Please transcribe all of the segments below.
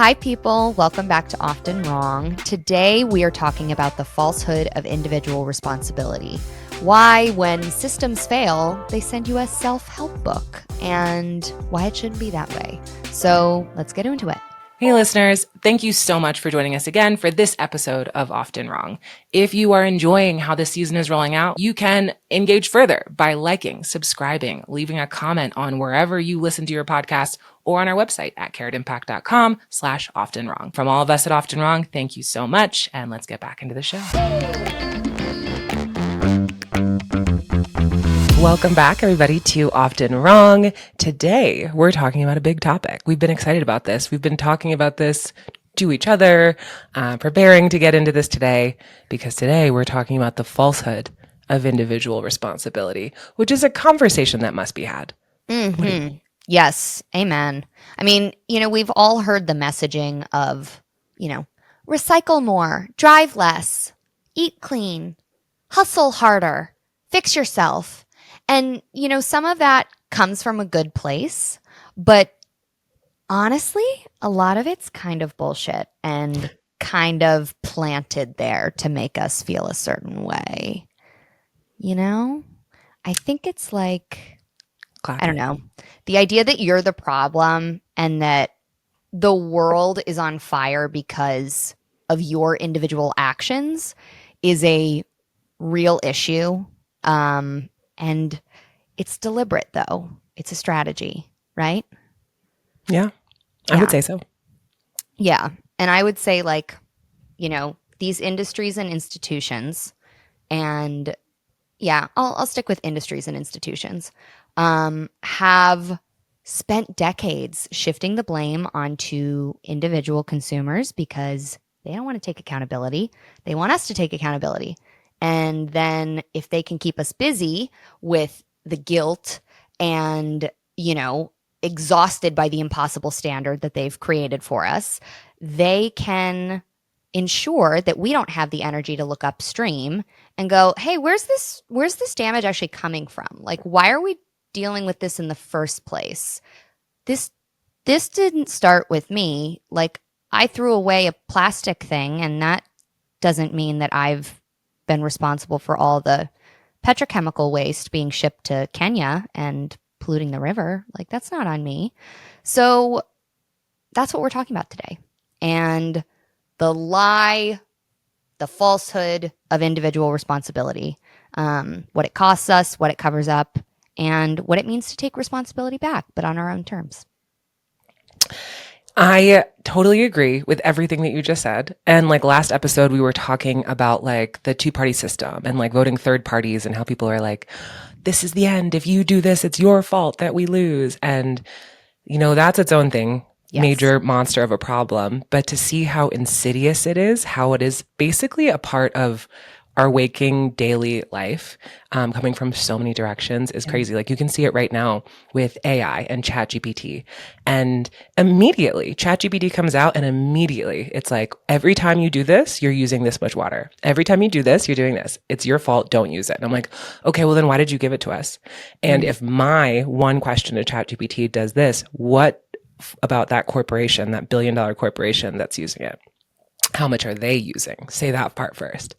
Hi, people. Welcome back to Often Wrong. Today, we are talking about the falsehood of individual responsibility. Why, when systems fail, they send you a self-help book, and why it shouldn't be that way. So let's get into it. Hey listeners, thank you so much for joining us again for this episode of Often Wrong. If you are enjoying how this season is rolling out, you can engage further by liking, subscribing, leaving a comment on wherever you listen to your podcast or on our website at carrotimpact.com/oftenwrong. From all of us at Often Wrong, thank you so much, and let's get back into the show. Welcome back, everybody, to Often Wrong. Today, we're talking about a big topic. We've been excited about this. We've been talking about this to each other, preparing to get into this today, because today we're talking about the falsehood of individual responsibility, which is a conversation that must be had. Mm-hmm. Yes, amen. I mean, we've all heard the messaging of, recycle more, drive less, eat clean, hustle harder, fix yourself. And, some of that comes from a good place, but honestly, a lot of it's kind of bullshit and kind of planted there to make us feel a certain way. I think it's like, I don't know, the idea that you're the problem and that the world is on fire because of your individual actions is a real issue. And it's deliberate, though. It's a strategy, right? Yeah, I would say so. Yeah. And I would say, these industries and institutions, and I'll stick with industries and institutions, have spent decades shifting the blame onto individual consumers because they don't want to take accountability. They want us to take accountability. And then if they can keep us busy with the guilt and, exhausted by the impossible standard that they've created for us, they can ensure that we don't have the energy to look upstream and go, hey, where's this damage actually coming from? Like, why are we dealing with this in the first place? This didn't start with me. Like, I threw away a plastic thing, and that doesn't mean that I've been responsible for all the petrochemical waste being shipped to Kenya and polluting the river. Like, that's not on me. So that's what we're talking about today. And the lie, the falsehood of individual responsibility, what it costs us, what it covers up, and what it means to take responsibility back, but on our own terms. I totally agree with everything that you just said. And last episode, we were talking about the two-party system and voting third parties and how people are like, this is the end. If you do this, it's your fault that we lose. And, that's its own thing. Yes. Major monster of a problem. But to see how insidious it is, how it is basically a part of our waking daily life, coming from so many directions is crazy. You can see it right now with AI and ChatGPT. And immediately ChatGPT comes out and immediately it's like, every time you do this, you're using this much water. Every time you do this, you're doing this. It's your fault. Don't use it. And I'm like, okay, well then why did you give it to us? And if my one question to ChatGPT does this, what about that corporation, that billion-dollar corporation that's using it? How much are they using? Say that part first.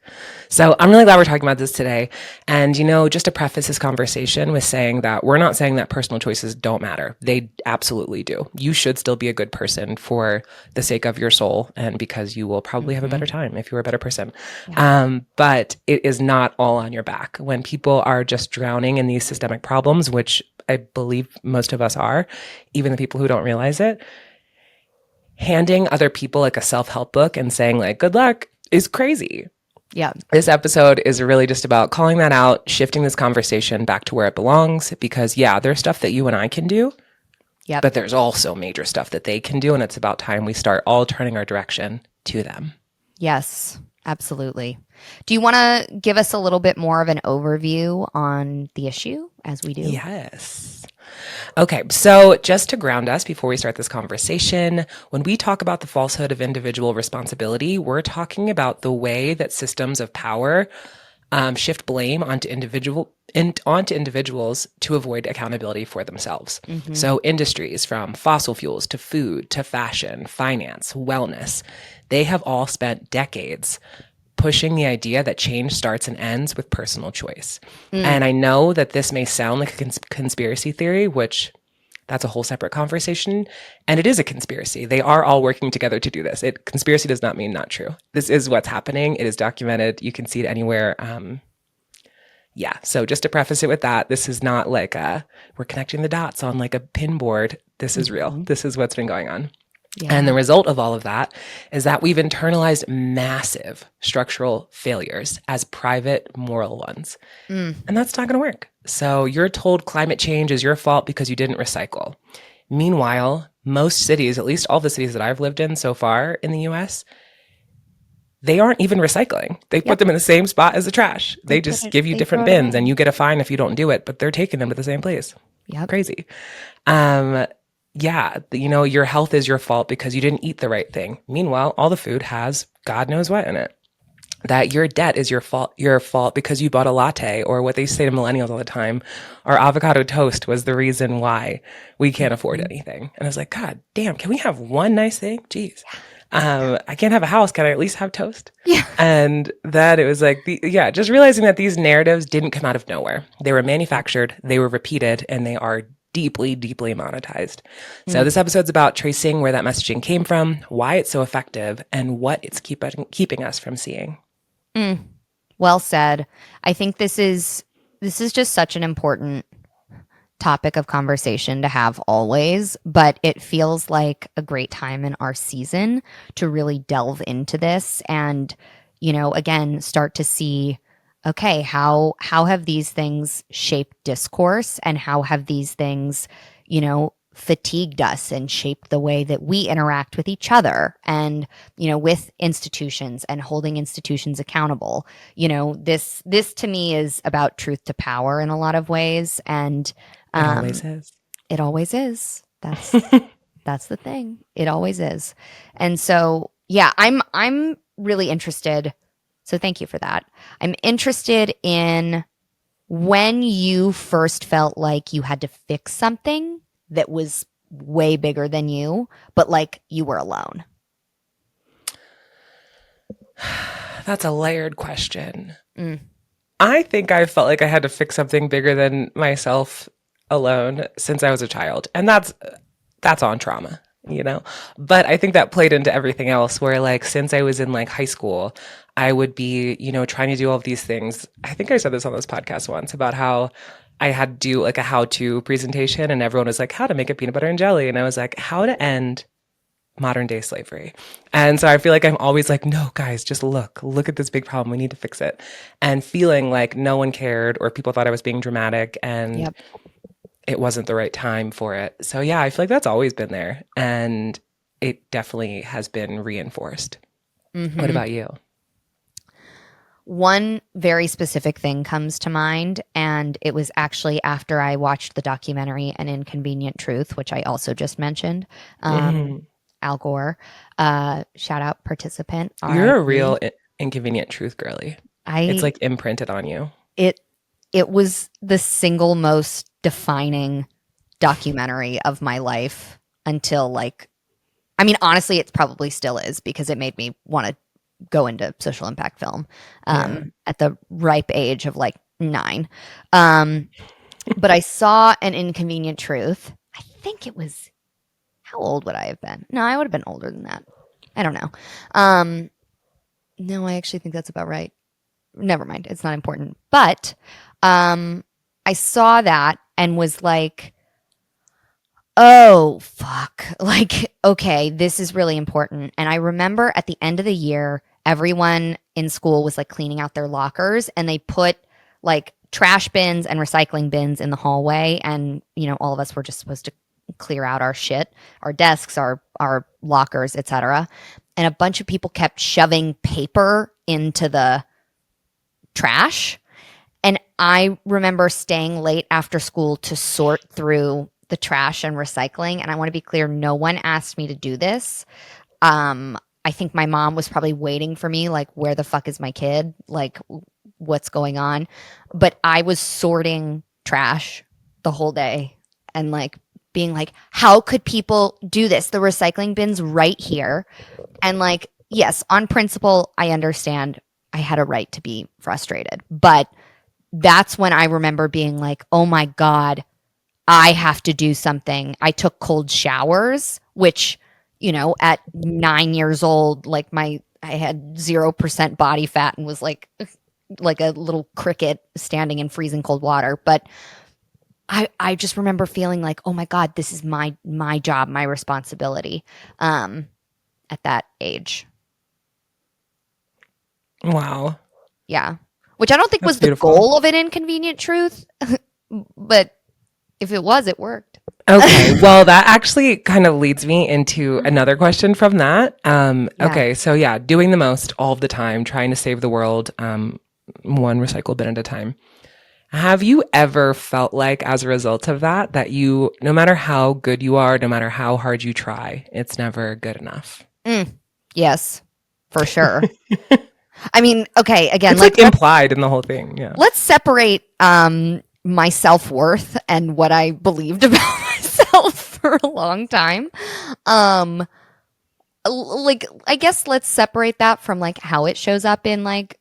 So I'm really glad we're talking about this today. And, just to preface this conversation with saying that we're not saying that personal choices don't matter. They absolutely do. You should still be a good person for the sake of your soul and because you will probably have a better time if you're a better person. Yeah. But it is not all on your back. When people are just drowning in these systemic problems, which I believe most of us are, even the people who don't realize it, handing other people a self-help book and saying good luck is crazy. Yeah. This episode is really just about calling that out, shifting this conversation back to where it belongs, because there's stuff that you and I can do. Yeah. But there's also major stuff that they can do, and it's about time we start all turning our direction to them. Yes, absolutely. Do you want to give us a little bit more of an overview on the issue as we do? Yes. Okay, so just to ground us before we start this conversation, when we talk about the falsehood of individual responsibility, we're talking about the way that systems of power shift blame onto individuals to avoid accountability for themselves. Mm-hmm. So industries from fossil fuels to food to fashion, finance, wellness, they have all spent decades pushing the idea that change starts and ends with personal choice. Mm. And I know that this may sound like a conspiracy theory, which that's a whole separate conversation. And it is a conspiracy. They are all working together to do this. Conspiracy does not mean not true. This is what's happening. It is documented. You can see it anywhere. Yeah. So just to preface it with that, this is not like we're connecting the dots on like a pin board. This is real. Mm-hmm. This is what's been going on. Yeah. And the result of all of that is that we've internalized massive structural failures as private moral ones. And that's not going to work. So you're told climate change is your fault because you didn't recycle. Meanwhile, most cities, at least all the cities that I've lived in so far in the US, they aren't even recycling. They put them in the same spot as the trash. They just give you different bins and you get a fine if you don't do it, but they're taking them to the same place. Yep. Crazy. Yeah, your health is your fault because you didn't eat the right thing. Meanwhile, all the food has God knows what in it. That your debt is your fault because you bought a latte, or what they say to millennials all the time, our avocado toast was the reason why we can't afford anything. And I was like, God damn, can we have one nice thing? Jeez. I can't have a house. Can I at least have toast? Yeah. And that it was like, just realizing that these narratives didn't come out of nowhere. They were manufactured, they were repeated, and they are deeply, deeply monetized. So this episode's about tracing where that messaging came from, why it's so effective, and what it's keeping us from seeing. Well said. I think this is just such an important topic of conversation to have always, but it feels like a great time in our season to really delve into this and, again, start to see, okay, how have these things shaped discourse, and how have these things, fatigued us and shaped the way that we interact with each other and, with institutions and holding institutions accountable. This to me is about truth to power in a lot of ways. And it always is. It always is. That's the thing. It always is. And so, yeah, I'm really interested. So thank you for that. I'm interested in when you first felt like you had to fix something that was way bigger than you, but like you were alone. That's a layered question. I think I felt like I had to fix something bigger than myself alone since I was a child. And that's on trauma, But I think that played into everything else where like since I was in like high school, I would be, trying to do all of these things. I think I said this on this podcast once about how I had to do like a how-to presentation and everyone was like, how to make a peanut butter and jelly. And I was like, how to end modern day slavery. And so I feel like I'm always like, no, guys, just look at this big problem. We need to fix it. And feeling like no one cared or people thought I was being dramatic and it wasn't the right time for it. So yeah, I feel like that's always been there. And it definitely has been reinforced. What about you? One very specific thing comes to mind, and it was actually after I watched the documentary An Inconvenient Truth, which I also just mentioned. Al Gore, shout out participant. You're a real inconvenient truth girly. It's like imprinted on you. It was the single most defining documentary of my life until honestly, it probably still is because it made me want to go into social impact film at the ripe age of like 9. But I saw An Inconvenient Truth. I think it was, how old would I have been? No, I would have been older than that. I don't know. No, I actually think that's about right. Never mind. It's not important. But I saw that and was like, oh, fuck. Like, okay, this is really important. And I remember at the end of the year, everyone in school was like cleaning out their lockers and they put like trash bins and recycling bins in the hallway. And, all of us were just supposed to clear out our shit, our desks, our lockers, etc. And a bunch of people kept shoving paper into the trash. And I remember staying late after school to sort through the trash and recycling. And I want to be clear, no one asked me to do this. I think my mom was probably waiting for me, like, where the fuck is my kid? Like, what's going on. But I was sorting trash the whole day and like being like, how could people do this? The recycling bin's right here. And like, yes, on principle, I understand I had a right to be frustrated. But that's when I remember being like, oh my God, I have to do something. I took cold showers, which, at 9 years old, like I had 0% body fat and was like a little cricket standing in freezing cold water. But I just remember feeling like, oh my God, this is my job, my responsibility at that age. Wow. Yeah. Which I don't think That's was the beautiful. goal of an inconvenient truth, but if it was, it worked. Okay, well, that actually kind of leads me into another question from that. Yeah. Okay, so yeah, doing the most all of the time, trying to save the world, one recycle bin at a time. Have you ever felt like, as a result of that, that you, no matter how good you are, no matter how hard you try, it's never good enough? Mm, yes, for sure. I mean, okay, again, It's like implied in the whole thing. Yeah. let's separate my self-worth and what I believed about myself for a long time. Um like I guess let's separate that from like how it shows up in like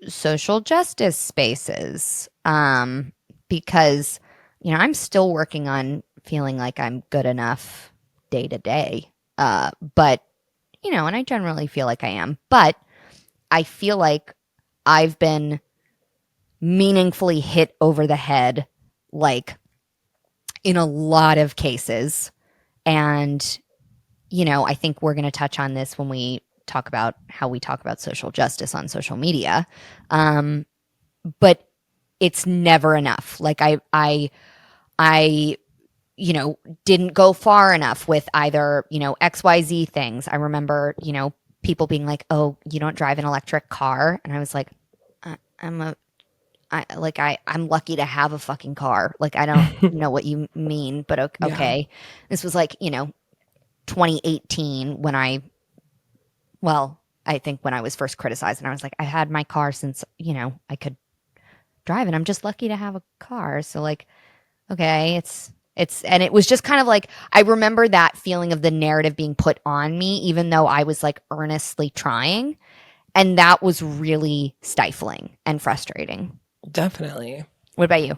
social justice spaces. Because I'm still working on feeling like I'm good enough day to day. But and I generally feel like I am. But I feel like I've been meaningfully hit over the head, like in a lot of cases. And, I think we're going to touch on this when we talk about how we talk about social justice on social media. But it's never enough. Like I, didn't go far enough with either, XYZ things. I remember, people being like, oh, you don't drive an electric car. And I was like, I'm a I'm lucky to have a fucking car. Like I don't know what you mean, but Yeah. okay. This was like, 2018 when I think when I was first criticized and I was like, I had my car since, I could drive and I'm just lucky to have a car. So like, okay, and it was just kind of like I remember that feeling of the narrative being put on me, even though I was like earnestly trying. And that was really stifling and frustrating. Definitely. What about you?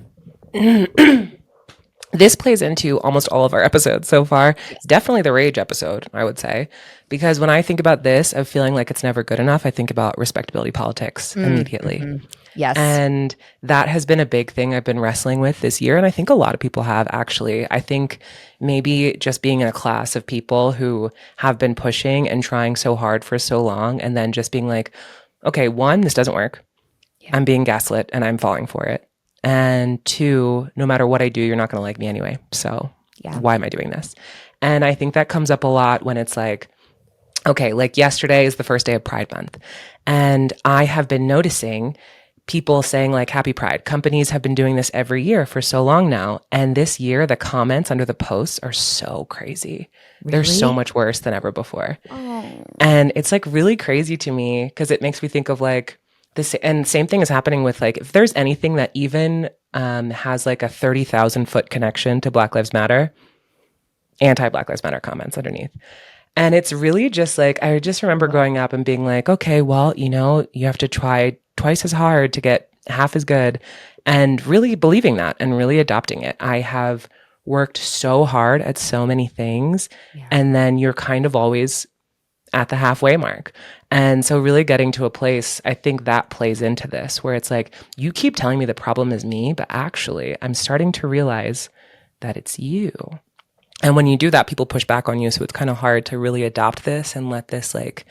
This plays into almost all of our episodes so far. Yes. Definitely the rage episode, I would say. Because when I think about this of feeling like it's never good enough, I think about respectability politics immediately. Mm-hmm. Yes. And that has been a big thing I've been wrestling with this year. And I think a lot of people have actually. I think maybe just being in a class of people who have been pushing and trying so hard for so long, and then just being like, okay, one, this doesn't work. Yeah. I'm being gaslit and I'm falling for it. And two, no matter what I do, you're not going to like me anyway. So Yeah. why am I doing this? And I think that comes up a lot when it's like, okay, like yesterday is the first day of Pride Month. And I have been noticing people saying like happy Pride. Companies have been doing this every year for so long now. And this year, the comments under the posts are so crazy. They're so Really? much worse than ever before. Oh. And it's like really crazy to me because it makes me think of like this. And same thing is happening with like, if there's anything that even has like a 30,000 foot connection to Black Lives Matter, anti Black Lives Matter comments underneath. And it's really just like, I just remember growing up and being like, okay, well, you have to try twice as hard to get half as good, and really believing that and really adopting it. I have worked so hard at so many things, Yeah. and then you're kind of always at the halfway mark. And so really getting to a place, I think that plays into this, where it's like, you keep telling me the problem is me, but actually I'm starting to realize that it's you. And when you do that, people push back on you. So it's kind of hard to really adopt this and let this like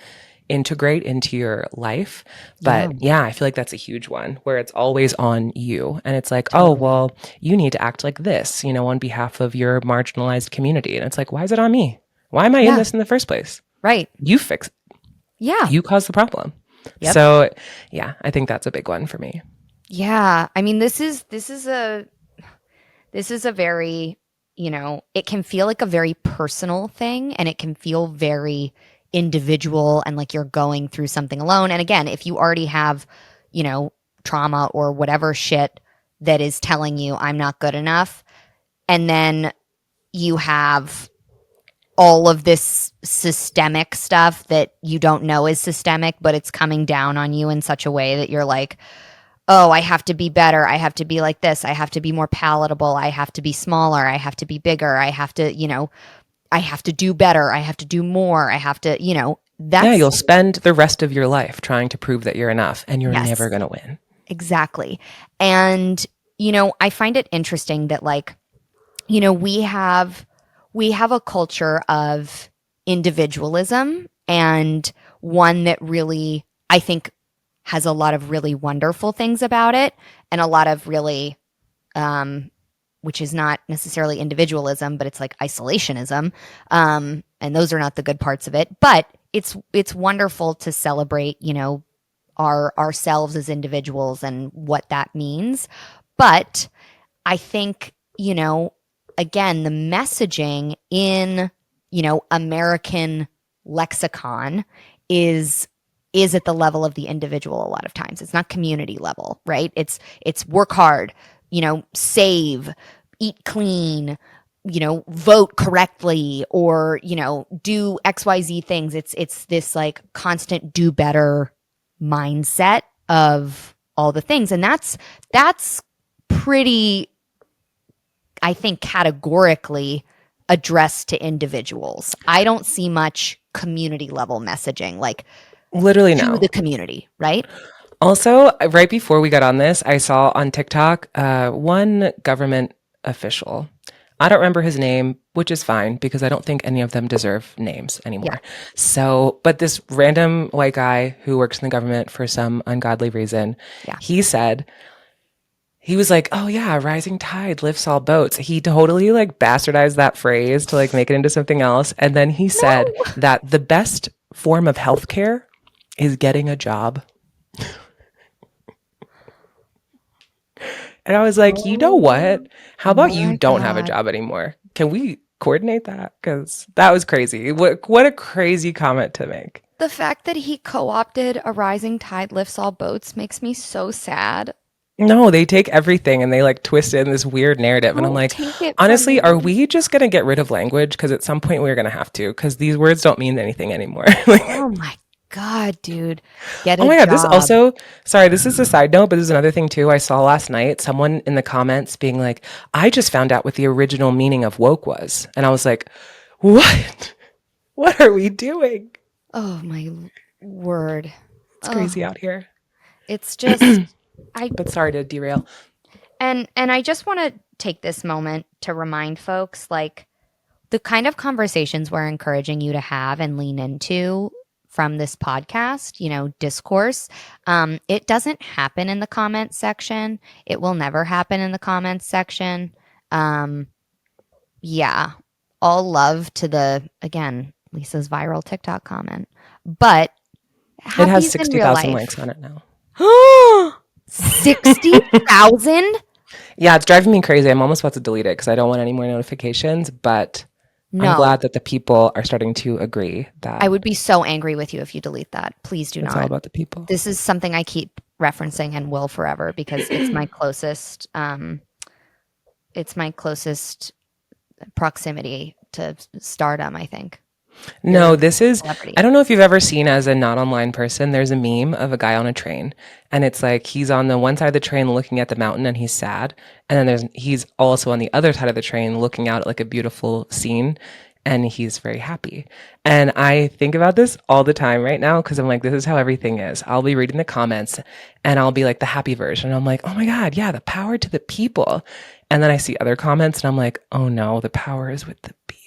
integrate into your life. But yeah, I feel like that's a huge one where it's always on you. And it's like, oh, Totally. well, you need to act like this, on behalf of your marginalized community. And it's like, why is it on me? Why am I in Yeah. this in the first place? Right. You fix it. Yeah. You caused the problem. Yep. So yeah, I think that's a big one for me. Yeah. I mean, this is a very, it can feel like a very personal thing and it can feel very individual and like you're going through something alone. And again, if you already have, trauma or whatever shit that is telling you I'm not good enough. And then you have all of this systemic stuff that you don't know is systemic, but it's coming down on you in such a way that you're like, oh, I have to be better. I have to be like this. I have to be more palatable. I have to be smaller. I have to be bigger. I have to, I have to do better. I have to do more. I have to, Yeah, that's you'll spend the rest of your life trying to prove that you're enough, and you're never yes, going to win. exactly. And, I find it interesting that like, we have a culture of individualism, and one that really, I think, has a lot of really wonderful things about it, and a lot of really which is not necessarily individualism, but it's like isolationism. And those are not the good parts of it. But it's wonderful to celebrate, ourselves as individuals and what that means. But I think, again, the messaging in, American lexicon is at the level of the individual a lot of times. It's not community level, right? It's work hard, save, eat clean, vote correctly, or, do XYZ things. It's this like constant do better mindset of all the things. And that's pretty, I think, categorically addressed to individuals. I don't see much community level messaging, like Literally, to no. the community, right? Also, right before we got on this, I saw on TikTok one government official. I don't remember his name, which is fine because I don't think any of them deserve names Yeah. anymore. So, but this random white guy who works in the government for some ungodly reason, Yeah. he said, he was like, "Oh yeah, rising tide lifts all boats." He totally like bastardized that phrase to like make it into something else. And then he said No. that the best form of healthcare is getting a job. And I was like, you know Oh what? How about you my don't have a God. job anymore? Can we coordinate that? Because that was crazy. What a crazy comment to make. The fact that he co-opted a rising tide lifts all boats makes me so sad. No, they take everything and they like twist it in this weird narrative. And I'm Don't like, take it from honestly, are me. we just going to get rid of language? Because at some point we're going to have to, because these words don't mean anything anymore. Like, Oh my God, dude. Get oh a my God, this job. also, sorry, this is a side note, but this is another thing too. I saw last night someone in the comments being like, I just found out what the original meaning of woke was. And I was like, what? What are we doing? Oh my word. It's Oh, crazy out here. it's just I But sorry to derail. and I just want to take this moment to remind folks like the kind of conversations we're encouraging you to have and lean into from this podcast, discourse, it doesn't happen in the comments section. It will never happen in the comments section. Um, yeah, all love to again, Lisa's viral TikTok comment, but It have has these in real 60,000 likes life. on it now. 60,000? Yeah, it's driving me crazy. I'm almost about to delete it because I don't want any more notifications, but I'm No, glad that the people are starting to agree I that would be so angry with you if you delete that. Please do it's all not. about the people. This is something I keep referencing and will forever because it's my closest proximity to stardom, I think. No, Your this is, I celebrity. don't know if you've ever seen as a not online person, there's a meme of a guy on a train and it's like he's on the one side of the train looking at the mountain and he's sad. And then he's also on the other side of the train looking out at like a beautiful scene and he's very happy. And I think about this all the time right now because I'm like, this is how everything is. I'll be reading the comments and I'll be like the happy version. I'm like, oh my God, yeah, the power to the people. And then I see other comments and I'm like, oh no, the power is with the people.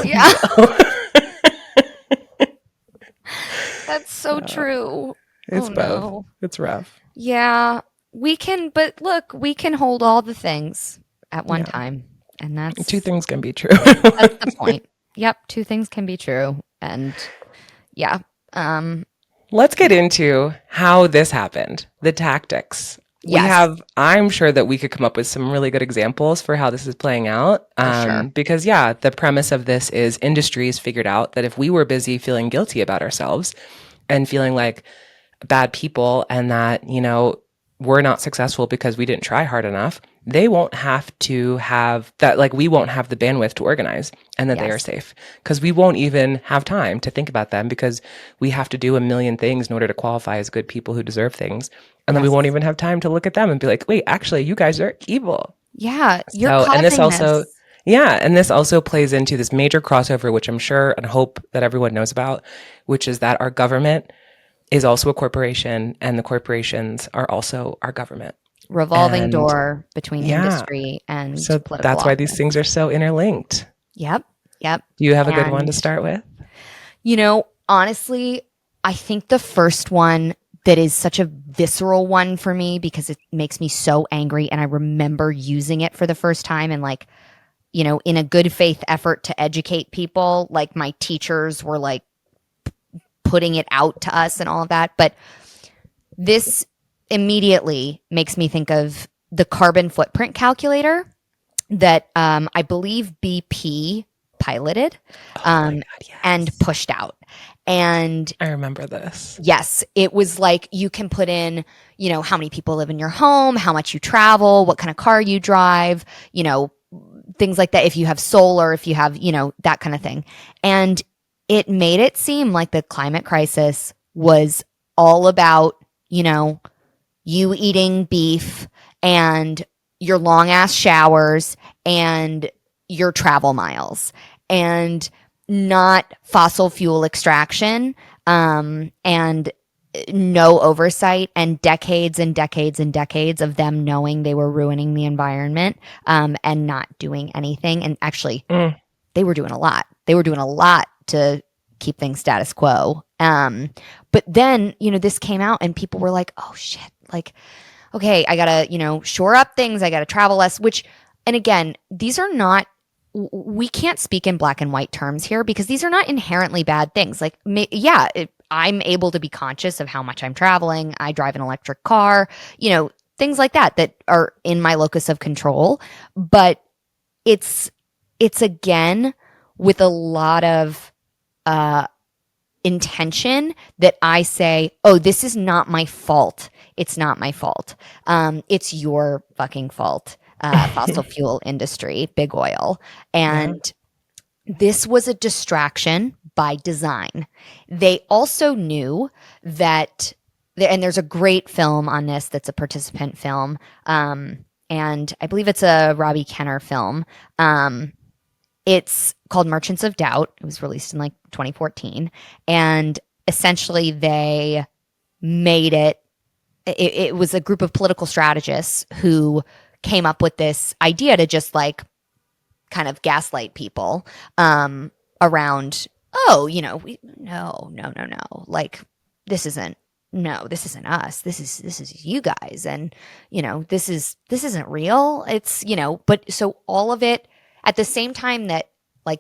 Yeah, So that's so true. Oh it's both. no. It's rough. Yeah, but look, we can hold all the things at one Yeah. time. And Two that's things can be true. that's the point. Yep, two things can be true. And yeah. Um, Let's get into how this happened, the tactics. yes, I'm sure that we could come up with some really good examples for how this is playing out. for sure. Because, yeah, the premise of this is industries figured out that if we were busy feeling guilty about ourselves and feeling like bad people and that, we're not successful because we didn't try hard enough, they won't have to have that, like we won't have the bandwidth to organize, and that they are Yes. safe because we won't even have time to think about them because we have to do a million things in order to qualify as good people who deserve things. And then we won't Yes. even have time to look at them and be like, wait, actually, you guys are evil. Yeah, you're So, and this causing also, this. yeah, and this also plays into this major crossover, which I'm sure and hope that everyone knows about, which is that our government is also a corporation, and the corporations are also our government. Revolving And door between yeah, industry and so political that's why these office. things are so interlinked. Yep. Yep. Do you have a good one to And, start with? honestly, I think the first one that is such a visceral one for me because it makes me so angry. And I remember using it for the first time and, like, in a good faith effort to educate people, like my teachers were like putting it out to us and all of that. But this immediately makes me think of the carbon footprint calculator that I believe BP piloted Oh my God, and yes. pushed out. And I remember this. yes, it was like you can put in, how many people live in your home, how much you travel, what kind of car you drive, things like that. If you have solar, if you have, that kind of thing. And it made it seem like the climate crisis was all about, you eating beef and your long ass showers and your travel miles and not fossil fuel extraction and no oversight and decades and decades and decades of them knowing they were ruining the environment and not doing anything. And actually, Mm. they were doing a lot. They were doing a lot to keep things status quo. But then, this came out and people were like, oh shit, like, okay, I gotta, shore up things. I gotta travel less, which, and again, these are not, we can't speak in black and white terms here because these are not inherently bad things. Like, yeah, I'm able to be conscious of how much I'm traveling. I drive an electric car, things like that are in my locus of control. But it's again with a lot of intention that I say, oh, this is not my fault. It's not my fault. It's your fucking fault. Fossil fuel industry, big oil. Yeah. And this was a distraction by design. They also knew that, and there's a great film on this that's a participant film. And I believe it's a Robbie Kenner film. It's called Merchants of Doubt. It was released in like 2014. And essentially, they made it was a group of political strategists who came up with this idea to just like kind of gaslight people around, oh, no. Like, this isn't, no, this isn't us. This is you guys. And, this isn't real. It's, but so all of it at the same time that like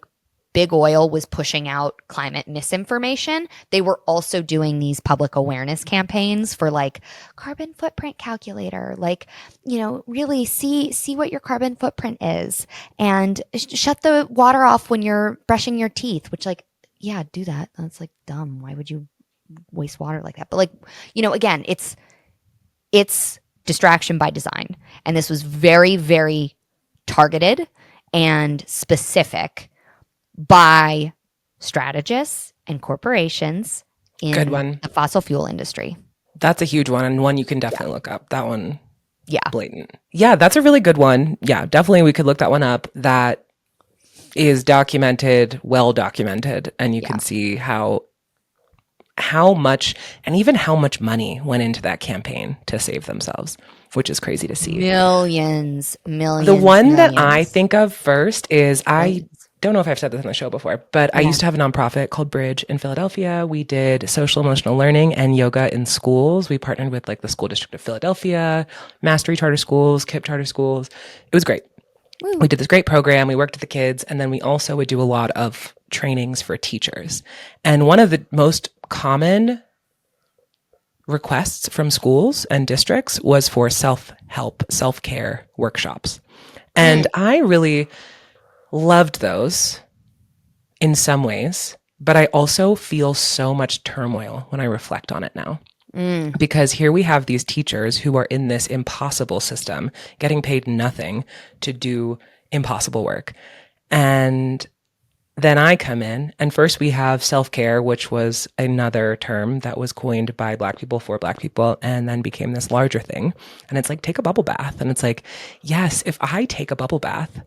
big oil was pushing out climate misinformation, they were also doing these public awareness campaigns for like carbon footprint calculator, like, really see what your carbon footprint is and shut the water off when you're brushing your teeth, which like, yeah, do that. That's like dumb. Why would you waste water like that? But like, again, it's distraction by design. And this was very, very targeted and specific by strategists and corporations Good in one. the fossil fuel industry. That's a huge one, and one you can Yeah. definitely look up. That one, Yeah. blatant. Yeah, that's a really good one. Yeah, definitely we could look that one up. That is documented, well documented, and you Yeah. can see how much and even how much money went into that campaign to save themselves, which is crazy to see. Millions. The one that I think of first is I Billions. don't know if I've said this on the show before, but I Yeah. used to have a nonprofit called Bridge in Philadelphia. We did social emotional learning and yoga in schools. We partnered with like the school district of Philadelphia, Mastery Charter Schools, KIPP Charter Schools. It was great. Woo. We did this great program. We worked with the kids, and then we also would do a lot of trainings for teachers. And one of the most common requests from schools and districts was for self-help, self-care workshops. And I really loved those in some ways, but I also feel so much turmoil when I reflect on it now. Mm. Because here we have these teachers who are in this impossible system, getting paid nothing to do impossible work. And then I come in, and first we have self care, which was another term that was coined by Black people for Black people, and then became this larger thing. And it's like, take a bubble bath. And it's like, yes, if I take a bubble bath,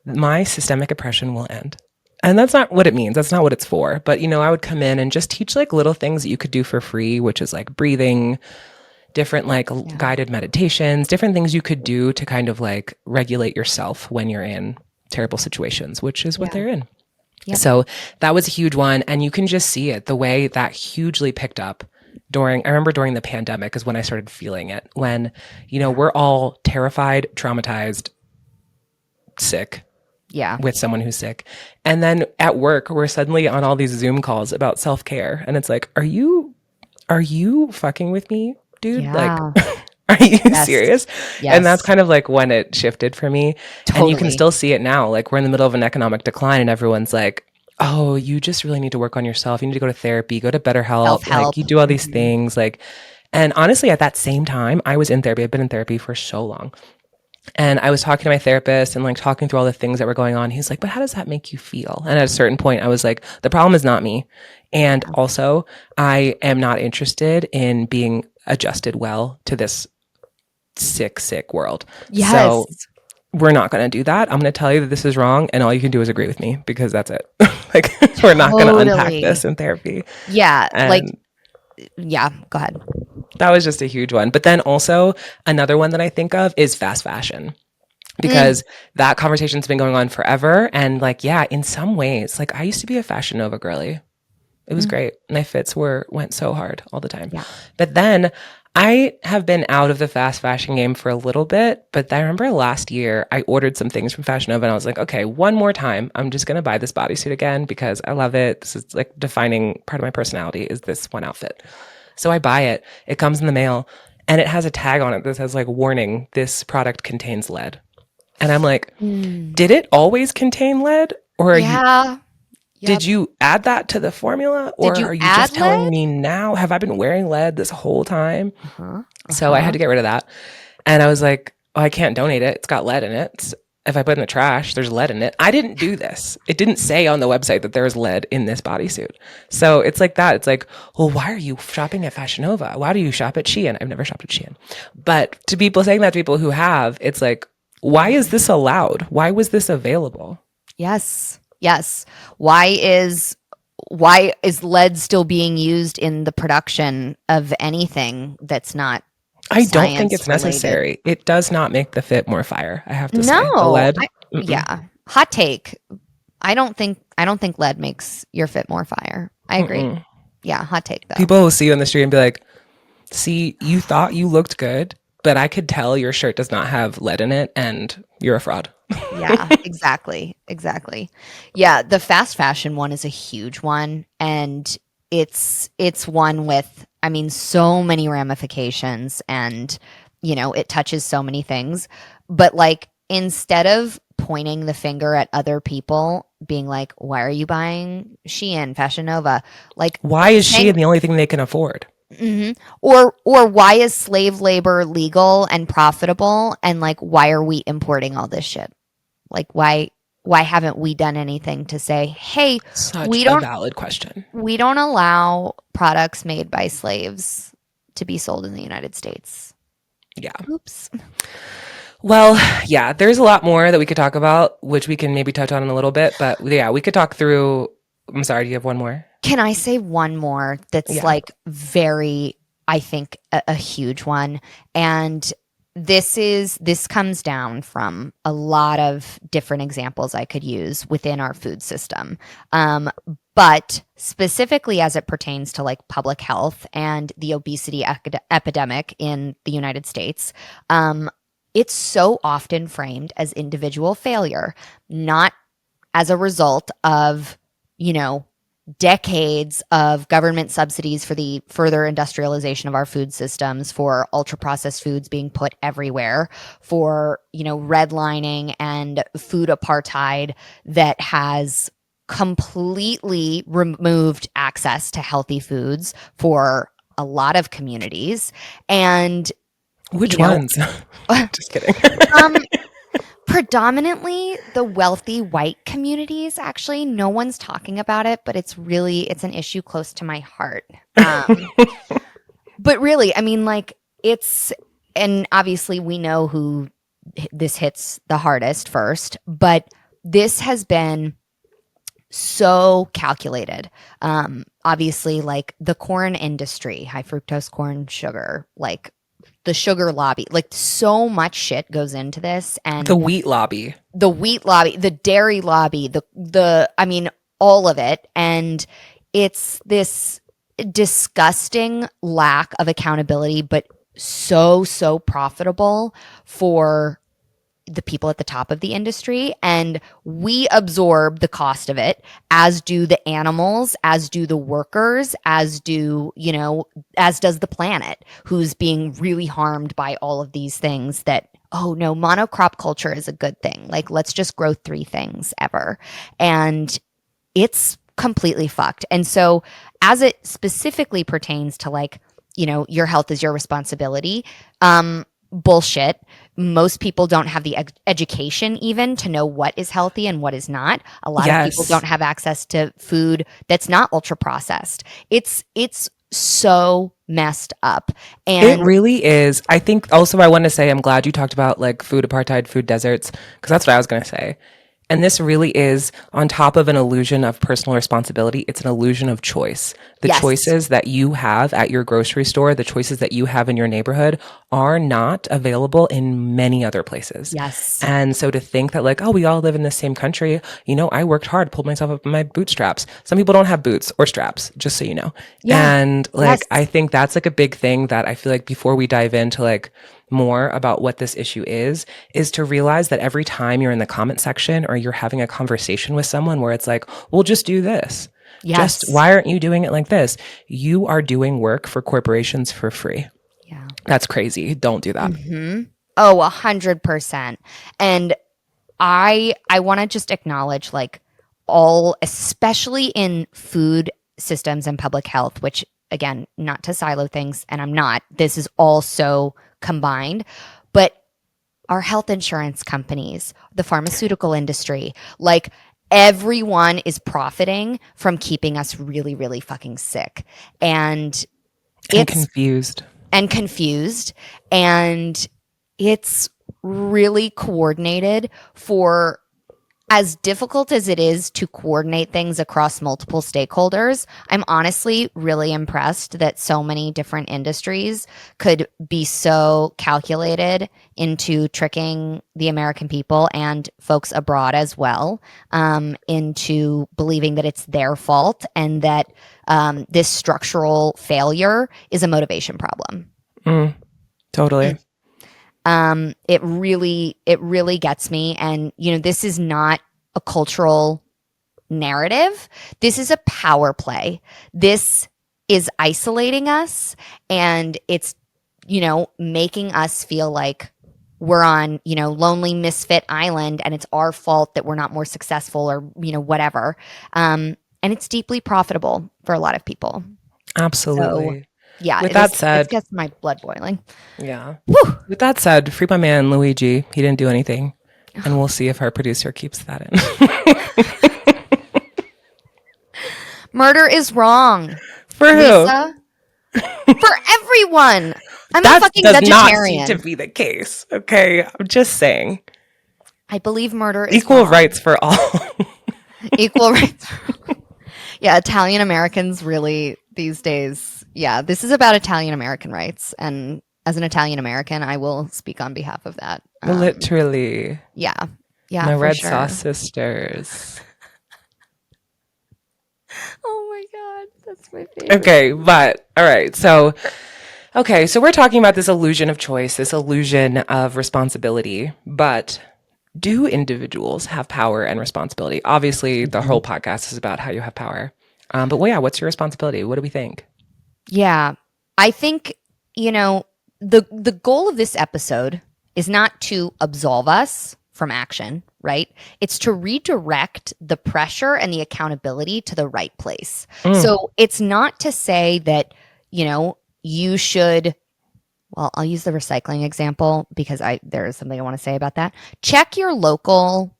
my systemic oppression will end. And that's not what it means. That's not what it's for. But, I would come in and just teach like little things that you could do for free, which is like breathing, different like Yeah. guided meditations, different things you could do to kind of like regulate yourself when you're in terrible situations, which is what Yeah. they're in. Yep. So that was a huge one. And you can just see it, the way that hugely picked up I remember during the pandemic is when I started feeling it, when, we're all terrified, traumatized, sick Yeah. with someone who's sick. And then at work, we're suddenly on all these Zoom calls about self-care. And it's like, are you fucking with me, dude? Like, Yeah. are you Yes. serious? And that's Yes. kind of like when it shifted for me. And you can Totally. still see it now. Like, we're in the middle of an economic decline and everyone's like, oh, you just really need to work on yourself. You need to go to therapy, go to BetterHelp. Like, Self-help. you do all these Mhm. things. Like, and honestly, at that same time, I was in therapy. I've been in therapy for so long. And I was talking to my therapist and like talking through all the things that were going on. He's like, but how does that make you feel? And at a certain point, I was like, the problem is not me. And Yeah. also, I am not interested in being adjusted well to this sick world. Yes. So we're not going to do that. I'm going to tell you that this is wrong. And all you can do is agree with me because that's it. Like, we're not going to unpack Totally. this in therapy. Yeah. Like, And yeah. Go ahead. that was just a huge one. But then also, another one that I think of is fast fashion, Mm. because that conversation's been going on forever. And like, yeah, in some ways, like I used to be a Fashion Nova girly. It was Mm. great. My fits went so hard all the time. Yeah. But then I have been out of the fast fashion game for a little bit. But I remember last year I ordered some things from Fashion Nova and I was like, okay, one more time, I'm just gonna buy this bodysuit again because I love it. This is like defining part of my personality is this one outfit. So I buy it. It comes in the mail and it has a tag on it that says like, warning, this product contains lead. And I'm like, Mm. did it always contain lead? Or Yeah. did Yep. you add that to the formula? Did Or you are you add just telling lead? me now? Have I been wearing lead this whole time? Uh-huh. So I had Uh-huh. to get rid of that. And I was like, oh, I can't donate it. It's got lead in it. If I put it in the trash, there's lead in it. I didn't do this. It didn't say on the website that there was lead in this bodysuit. So it's like that. It's like, well, why are you shopping at Fashion Nova? Why do you shop at Shein? I've never shopped at Shein. But to people saying that to people who have, it's like, why is this allowed? Why was this available? Yes. Yes. Why is lead still being used in the production of anything that's not I don't think science it's related? necessary. It does not make the fit more fire, I have to say. The No. lead, mm-mm, Yeah. Hot take. I don't think lead makes your fit more fire. I agree. mm-mm. Yeah, hot take though. People will see you on the street and be like, see, you thought you looked good, but I could tell your shirt does not have lead in it and you're a fraud. Yeah, exactly. Exactly. Yeah, the fast fashion one is a huge one and it's one with I mean so many ramifications and it touches so many things. But like instead of pointing the finger at other people being like why are you buying Shein, Fashion Nova? Like Why is she saying the only thing they can afford? mhm. Or why is slave labor legal and profitable and like why are we importing all this shit? Like why haven't we done anything to say, "Hey, Such we a don't valid question. we don't allow products made by slaves to be sold in the United States." Yeah. Oops. Well, yeah, there's a lot more that we could talk about, which we can maybe touch on in a little bit. But yeah, we could talk through. I'm sorry, do you have one more? Can I say one more that's Yeah. like very, I think, a huge one? And this comes down from a lot of different examples I could use within our food system. But specifically as it pertains to like public health and the obesity epidemic in the United States, it's so often framed as individual failure, not as a result of, you know, decades of government subsidies for the further industrialization of our food systems, for ultra processed foods being put everywhere, for, redlining and food apartheid that has completely removed access to healthy foods for a lot of communities. And, Which you know, ones? Just kidding. um, predominantly the wealthy white communities, actually. No one's talking about it, but it's an issue close to my heart. But really, I mean, like, and obviously we know who this hits the hardest first, but this has been so calculated. Obviously, like the corn industry, high fructose corn sugar, like the sugar lobby, like so much shit goes into this, The and wheat lobby. the wheat lobby, the dairy lobby, I mean, all of it. And it's this disgusting lack of accountability, but so profitable for the people at the top of the industry. And we absorb the cost of it, as do the animals, as do the workers, as does the planet, who's being really harmed by all of these things. That, oh no, monocrop culture is a good thing, like let's just grow 3 things ever. And it's completely fucked. And so, as it specifically pertains to, like, your health is your responsibility, bullshit. Most people don't have the education even to know what is healthy and what is not. A lot of people Yes. don't have access to food that's not ultra processed. It's so messed up. It And really is. I think also I want to say I'm glad you talked about like food apartheid, food deserts, because that's what I was going to say. And this really is on top of an illusion of personal responsibility. It's an illusion of choice. The yes, choices that you have at your grocery store, the choices that you have in your neighborhood are not available in many other places. yes, And so to think that like, oh, we all live in the same country, I worked hard, pulled myself up in my bootstraps. Some people don't have boots or straps, just so you know. yeah, And yes, like, I think that's like a big thing that I feel like before we dive into like more about what this issue is to realize that every time you're in the comment section or you're having a conversation with someone where it's like, well, just do this. Just yes, why aren't you doing it like this? You are doing work for corporations for free. yeah. That's crazy. Don't do that. Oh, 100%. And I want to just acknowledge, like, all, especially in food systems and public health, which, again, not to silo things, and I'm not. This is all so combined, but our health insurance companies, the pharmaceutical industry, like, everyone is profiting from keeping us really, really fucking sick. And And it's confused. and confused, and it's really coordinated for, as difficult as it is to coordinate things across multiple stakeholders. I'm honestly really impressed that so many different industries could be so calculated into tricking the American people and folks abroad as well, into believing that it's their fault, and that this structural failure is a motivation problem. Totally. It really gets me. And, this is not a cultural narrative. This is a power play. This is isolating us, and it's, making us feel like we're on, lonely misfit island, and it's our fault that we're not more successful, or, whatever. And it's deeply profitable for a lot of people. So, Absolutely. yeah, With that it said, gets my blood boiling. yeah. Whew. With that said, free my man Luigi. He didn't do anything. And we'll see if our producer keeps that in. Murder is wrong, For who? Lisa. For everyone. I'm a That fucking does not seem to vegetarian. be the case. Okay. I'm just saying. I believe murder is Equal wrong. rights for all. Equal rights. Yeah, Italian Americans really these days. Yeah, this is about Italian American rights. And as an Italian American, I will speak on behalf of that. Literally. Yeah. Yeah, My for red sure. sauce sisters. Oh my God. That's my favorite. Okay, but all right. So we're talking about this illusion of choice, this illusion of responsibility, but do individuals have power and responsibility? Obviously, the whole podcast is about how you have power. But well, yeah, what's your responsibility? What do we think? Yeah. I think, the goal of this episode is not to absolve us from action, right? It's to redirect the pressure and the accountability to the right place. So it's not to say that, you should, well, I'll use the recycling example because there is something I want to say about that. Check your local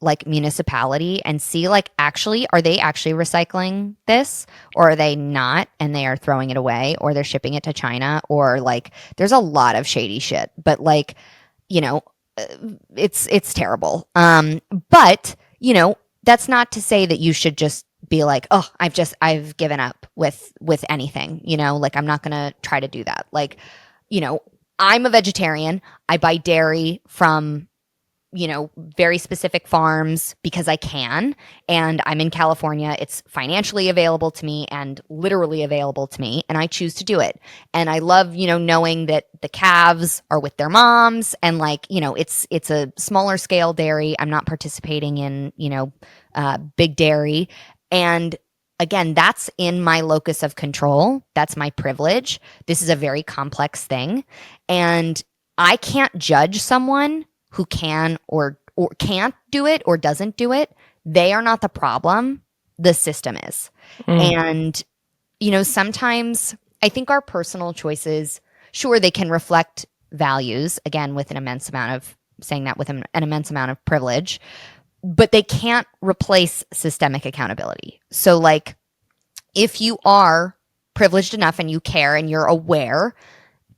like municipality and see like actually are they actually recycling this or are they not and they are throwing it away or they're shipping it to China or like there's a lot of shady shit. But like, you know, uh, it's terrible. But, you know, that's not to say that you should just be like, "Oh, I've given up with anything." You know, like I'm not going to try to do that. Like, you know, I'm a vegetarian. I buy dairy from, you know, very specific farms because I can. And I'm in California. It's financially available to me and literally available to me. And I choose to do it. And I love, you know, knowing that the calves are with their moms and like, you know, it's a smaller scale dairy. I'm not participating in, you know, big dairy. And again, that's in my locus of control. That's my privilege. This is a very complex thing. And I can't judge someone who can or can't do it or doesn't do it. They are not the problem. The system is. Mm. And you know, sometimes I think our personal choices, sure, they can reflect values again with an immense amount of saying that with an immense amount of privilege, but they can't replace systemic accountability. So like if you are privileged enough and you care and you're aware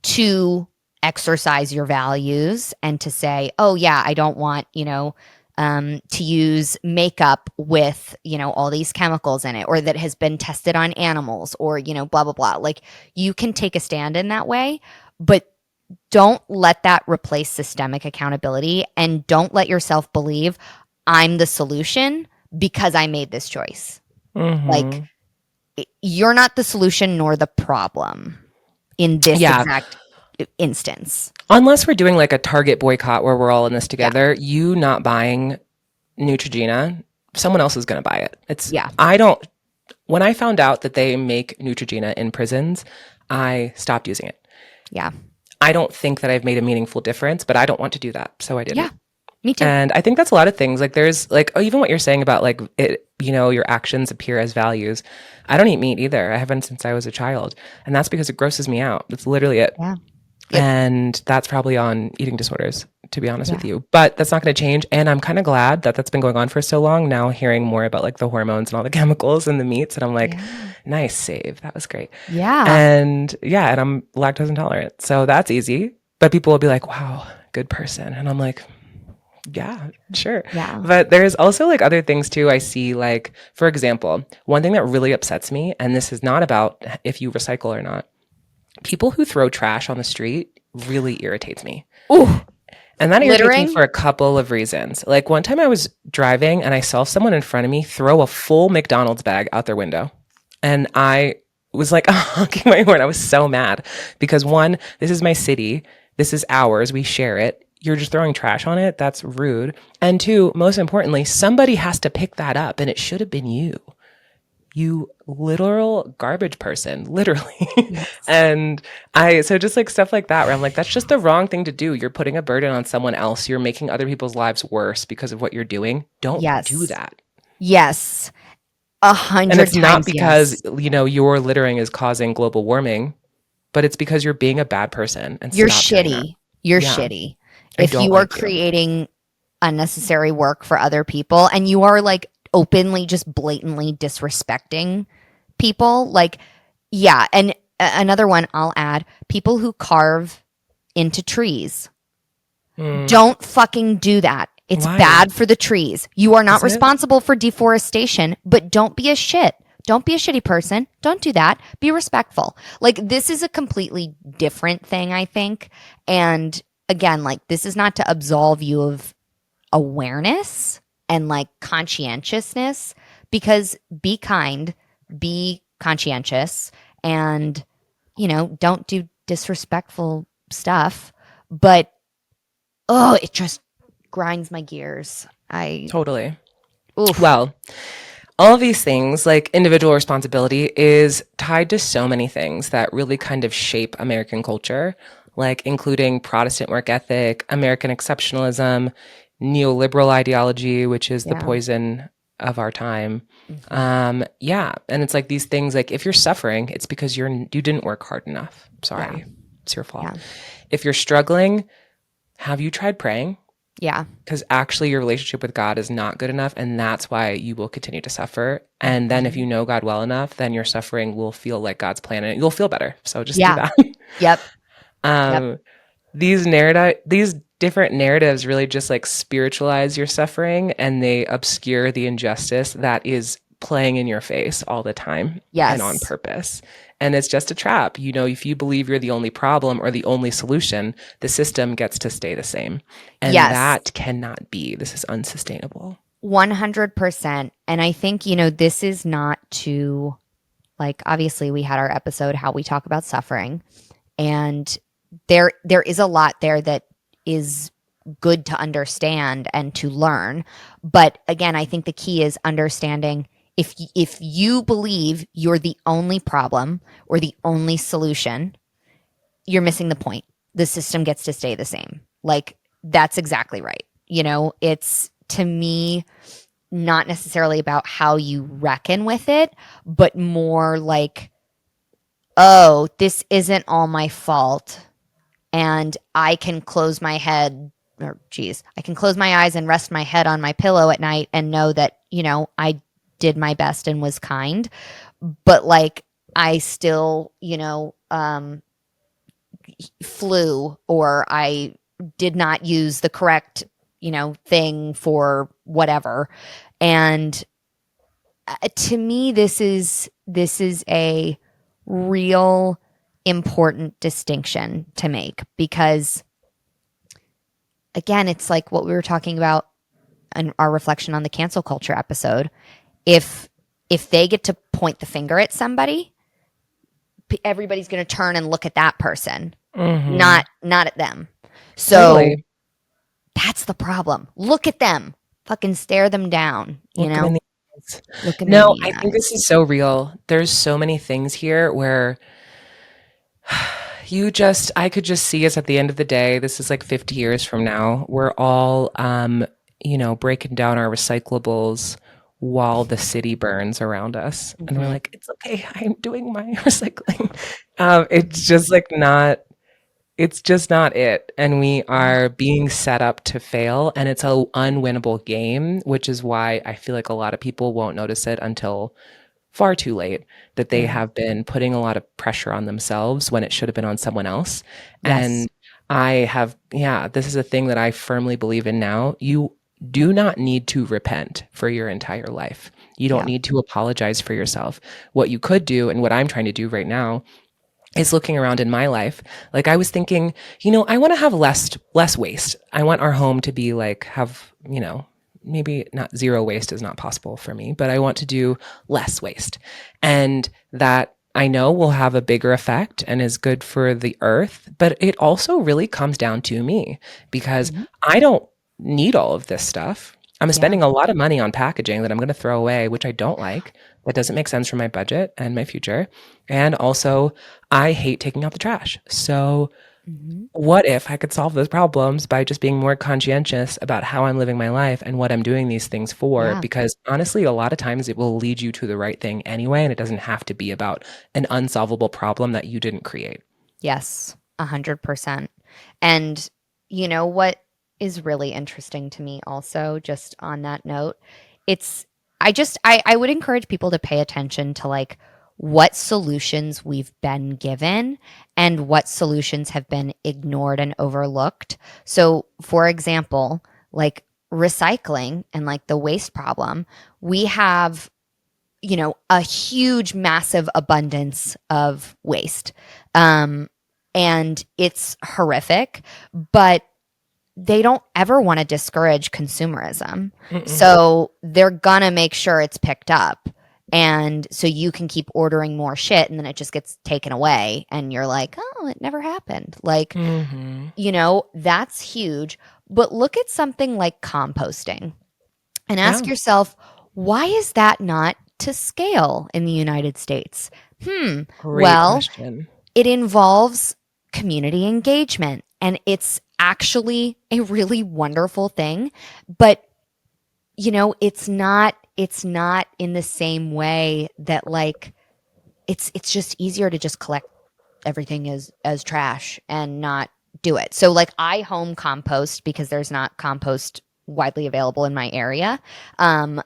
to exercise your values and to say, oh, yeah, I don't want, you know, to use makeup with, you know, all these chemicals in it or that has been tested on animals or, you know, blah, blah, blah. Like you can take a stand in that way, but don't let that replace systemic accountability and don't let yourself believe I'm the solution because I made this choice. Like Hmm. you're not the solution nor the problem in this Yeah. exact instance. Unless we're doing like a Target boycott where we're all in this Yeah. together, you not buying Neutrogena, someone else is going to buy it. Yeah. I don't, when I found out that they make Neutrogena in prisons, I stopped using it. Yeah. I don't think that I've made a meaningful difference, but I don't want to do that. So I Yeah. didn't. Me too. And I think that's a lot of things. Like there's like, oh, even what you're saying about like it, you know, your actions appear as values. I don't eat meat either. I haven't since I was a child. And that's because it grosses me out. That's literally it. Yeah. It, And that's probably on eating disorders, to be honest yeah. with you. But that's not going to change. And I'm kind of glad that that's been going on for so long. Now hearing more about like the hormones and all the chemicals in the meats. And I'm like, Yeah. nice save. That was great. Yeah. And yeah, and I'm lactose intolerant. So that's easy. But people will be like, wow, good person. And I'm like, yeah, sure. Yeah. But there's also like other things too. I see, like, for example, one thing that really upsets me, and this is not about if you recycle or not, people who throw trash on the street really irritates me. Ooh, And that irritates me littering. for a couple of reasons. Like one time I was driving and I saw someone in front of me throw a full McDonald's bag out their window. And I was like honking my horn. I was so mad because one, this is my city. This is ours. We share it. You're just throwing trash on it. That's rude. And two, most importantly, somebody has to pick that up and it should have been you. You literal garbage person, literally. Yes. And so just like stuff like that, where I'm like, that's just the wrong thing to do. You're putting a burden on someone else. You're making other people's lives worse because of what you're doing. Don't do Yes. that. Yes. A And hundred it's not times because, yes. you know, your littering is causing global warming, but it's because you're being a bad person and You're stop doing that. shitty. You're Yeah, shitty. I If don't you are like you. creating unnecessary work for other people and you are like openly just blatantly disrespecting people, like yeah, and another one I'll add, people who carve into trees. Mm, Don't fucking do that. It's why? bad for the trees. You are not Is it? responsible for deforestation, but don't be a shit. Don't be a shitty person. Don't do that. Be respectful. Like, this is a completely different thing, I think. And again, like, this is not to absolve you of awareness and like conscientiousness, because be kind, be conscientious, and, you know, don't do disrespectful stuff. But, oh, it just grinds my gears. Totally. Oof. Well, all of these things, like individual responsibility, is tied to so many things that really kind of shape American culture, like including Protestant work ethic, American exceptionalism, neoliberal ideology, which is the Yeah. poison of our time. Mm-hmm. Yeah, and it's like these things, like if you're suffering, it's because you didn't work hard enough. Yeah. Sorry, it's your fault. Yeah. If you're struggling, have you tried praying? Yeah. Because actually your relationship with God is not good enough, and that's why you will continue to suffer. And then if Mm-hmm. you know God well enough, then your suffering will feel like God's plan, and you'll feel better. So just do Yeah. that. Yep. Yep. um, these different narratives really just like spiritualize your suffering, and they obscure the injustice that is playing in your face all the time and on Yes. purpose. And it's just a trap. You know, if you believe you're the only problem or the only solution, the system gets to stay the same. And Yes. that cannot be. This is unsustainable. 100%. And I think, this is not to, like, obviously we had our episode how we talk about suffering, and there is a lot there that is good to understand and to learn. But again, I think the key is understanding, if you believe you're the only problem or the only solution, you're missing the point. The system gets to stay the same. Like, that's exactly right. It's, to me, not necessarily about how you reckon with it, but more like, oh, this isn't all my fault. And I can close my head, or geez, I can close my eyes and rest my head on my pillow at night and know that, I did my best and was kind. But like, I still, flew, or I did not use the correct, thing for whatever. And to me, this is a real important distinction to make, because again, it's like what we were talking about in our reflection on the cancel culture episode. If they get to point the finger at somebody, everybody's going to turn and look at that person, Mm-hmm. not at them. So Totally. that's the problem. Look at them. Fucking stare them down, Look them in the eyes. Looking them in No, the I think eyes. this is so real. There's so many things here where I could just see us at the end of the day. This is like 50 years from now. We're all, breaking down our recyclables while the city burns around us. And we're Mm-hmm. like, it's okay. I'm doing my recycling. It's just not it. And we Yeah. are being set up to fail. And it's a unwinnable game, which is why I feel like a lot of people won't notice it until far too late, that they Mm-hmm. have been putting a lot of pressure on themselves when it should have been on someone else. Yes. And yeah, this is a thing that I firmly believe in now. You do not need to repent for your entire life. You don't Yeah. need to apologize for yourself. What you could do, and what I'm trying to do right now, is looking around in my life. Like I was thinking, I want to have less waste. I want our home to be like have, maybe not zero waste is not possible for me, but I want to do less waste. And that I know will have a bigger effect and is good for the earth, but it also really comes down to me because Mm-hmm. I don't need all of this stuff. I'm Yeah. spending a lot of money on packaging that I'm going to throw away, which I don't like. That doesn't make sense for my budget and my future. And also, I hate taking out the trash. So, Mm-hmm. what if I could solve those problems by just being more conscientious about how I'm living my life and what I'm doing these things for? Yeah. Because honestly, a lot of times it will lead you to the right thing anyway, and it doesn't have to be about an unsolvable problem that you didn't create. Yes. 100%. And what is really interesting to me also, just on that note, it's, I would encourage people to pay attention to like what solutions we've been given and what solutions have been ignored and overlooked. So, for example, like recycling and like the waste problem, we have, a huge, massive abundance of waste. Um, and it's horrific, but they don't ever want to discourage consumerism. Mm-mm. So they're gonna make sure it's picked up. And so you can keep ordering more shit, and then it just gets taken away. And you're like, oh, it never happened. Like, Mm-hmm. that's huge. But look at something like composting and ask Yeah, yourself, why is that not to scale in the United States? great Well, question. it involves community engagement, and it's actually a really wonderful thing. But, it's not it's not in the same way that like it's just easier to just collect everything as trash and not do it. So like I home compost because there's not compost widely available in my area. Um,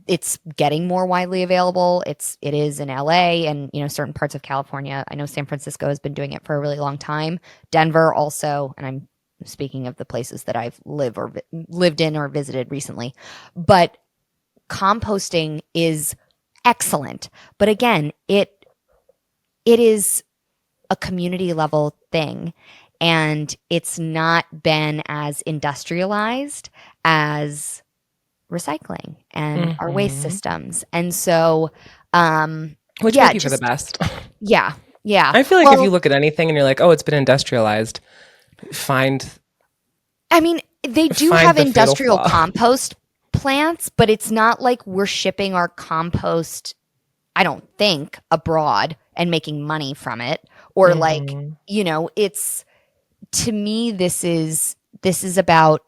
it's getting more widely available. It is in LA and certain parts of California. I know San Francisco has been doing it for a really long time. Denver also, and I'm speaking of the places that I've lived in or visited recently. But composting is excellent. But again, it is a community level thing and it's not been as industrialized as recycling and our waste Hmm. systems. And so, Which might yeah, be for the just, best. yeah, yeah. I feel like if you Well, look at anything and you're like, oh, it's been industrialized, find I mean, they do find have the fatal industrial flaw. compost plants, but it's not like we're shipping our compost, I don't think, abroad and making money from it. Or like, Hmm. it's to me, this is about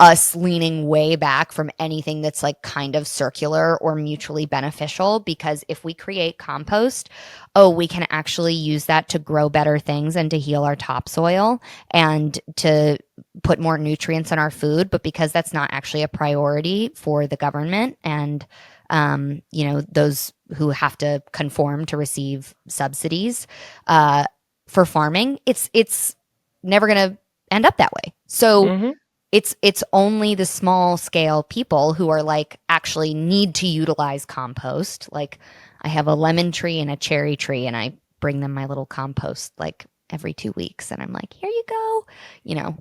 us leaning way back from anything that's like kind of circular or mutually beneficial because if we create compost, oh, we can actually use that to grow better things and to heal our topsoil and to put more nutrients in our food. But because that's not actually a priority for the government and those who have to conform to receive subsidies for farming, it's never going to end up that way. So Hmm. it's only the small scale people who are like actually need to utilize compost. Like I have a lemon tree and a cherry tree and I bring them my little compost like every 2 weeks and I'm like, here you go.